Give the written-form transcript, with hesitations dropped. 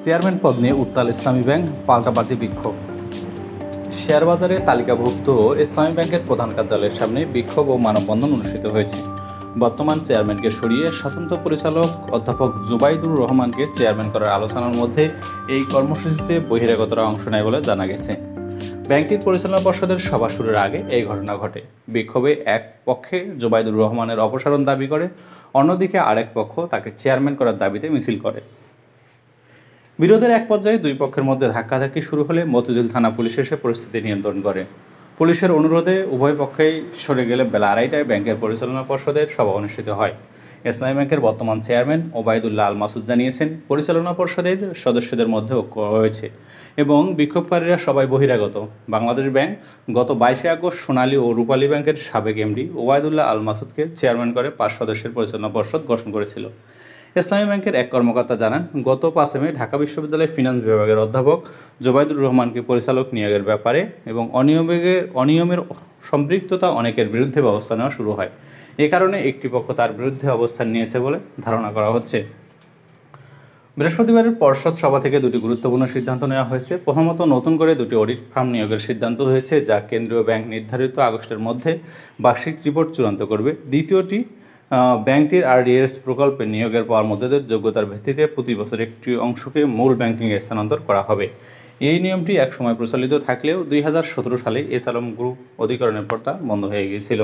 Chairman পদ নিয়ে উত্তাল ইসলামী ব্যাংক, পাল্টাপাল্টি বিক্ষোভ। শেয়ার বাজারে তালিকাভুক্ত ইসলামী ব্যাংকের প্রধান কার্যালয়ের সামনে বিক্ষোভ ও মানববন্ধন অনুষ্ঠিত হয়েছে। বর্তমান চেয়ারম্যানকে সরিয়ে স্বতন্ত্র পরিচালক অধ্যাপক জুবাইদুর রহমানকে চেয়ারম্যান করার আলোচনার মধ্যে এই কর্মসূচিতে বহিরাগতরা অংশ নেয় বলে জানা গেছে। ব্যাংকটির পরিচালনা পর্ষদের সভা শুরুর আগে এই ঘটনা ঘটে। বিক্ষোভে এক পক্ষে জুবাইদুর রহমানের অপসারণ দাবি করে, অন্যদিকে আরেক পক্ষ তাকে চেয়ারম্যান করার দাবিতে মিছিল করে। বিরোধের এক পর্যায়ে দুই পক্ষের মধ্যে ধাক্কাধাক্কি শুরু হলে মতিঝিল থানা পুলিশ এসে পরিস্থিতি নিয়ন্ত্রণ করে। পুলিশের অনুরোধে উভয় পক্ষেই সরে গেলে বেলা 2:30টায় ব্যাংকের পরিচালনা পর্ষদের সভা অনুষ্ঠিত হয়। ইসলামী ব্যাংকের বর্তমান চেয়ারম্যান ওবায়দুল্লাহ আল মাসুদ জানিয়েছেন, পরিচালনা পর্ষদের সদস্যদের মধ্যে ঐক্য হয়েছে এবং বিক্ষোভকারীরা সবাই বহিরাগত। বাংলাদেশ ব্যাংক গত 22শে আগস্ট সোনালী ও রূপালী ব্যাংকের সাবেক এমডি ওবায়দুল্লাহ আল মাসুদকে চেয়ারম্যান করে 5 সদস্যের পরিচালনা পর্ষদ গঠন করেছিল। ইসলামী ব্যাংকের এক কর্মকর্তা জানান, গত 5 মে ঢাকা বিশ্ববিদ্যালয়ের ফিন্যান্স বিভাগের অধ্যাপক জুবাইদুর রহমানকে পরিচালক নিয়োগের ব্যাপারে এবং অনিয়মের সম্পৃক্ততা অনেকের বিরুদ্ধে ব্যবস্থা নেওয়া শুরু হয়। এ কারণে একটি পক্ষ তার বিরুদ্ধে অবস্থান নিয়েছে বলে ধারণা করা হচ্ছে। বৃহস্পতিবারের পর্ষদ সভা থেকে দুটি গুরুত্বপূর্ণ সিদ্ধান্ত নেওয়া হয়েছে। প্রথমত, নতুন করে দুটি অডিট ফার্ম নিয়োগের সিদ্ধান্ত হয়েছে, যা কেন্দ্রীয় ব্যাংক নির্ধারিত আগস্টের মধ্যে বার্ষিক রিপোর্ট চূড়ান্ত করবে। দ্বিতীয়টি, ব্যাংকটির আরডিএস প্রকল্পে নিয়োগের পরামর্শদের যোগ্যতার ভিত্তিতে প্রতি বছর একটি অংশকে মূল ব্যাংকিংয়ে স্থানান্তর করা হবে। এই নিয়মটি একসময় প্রচলিত থাকলেও 2017 সালে এস আলম গ্রুপ অধিগ্রহণের পর তা বন্ধ হয়ে গিয়েছিল।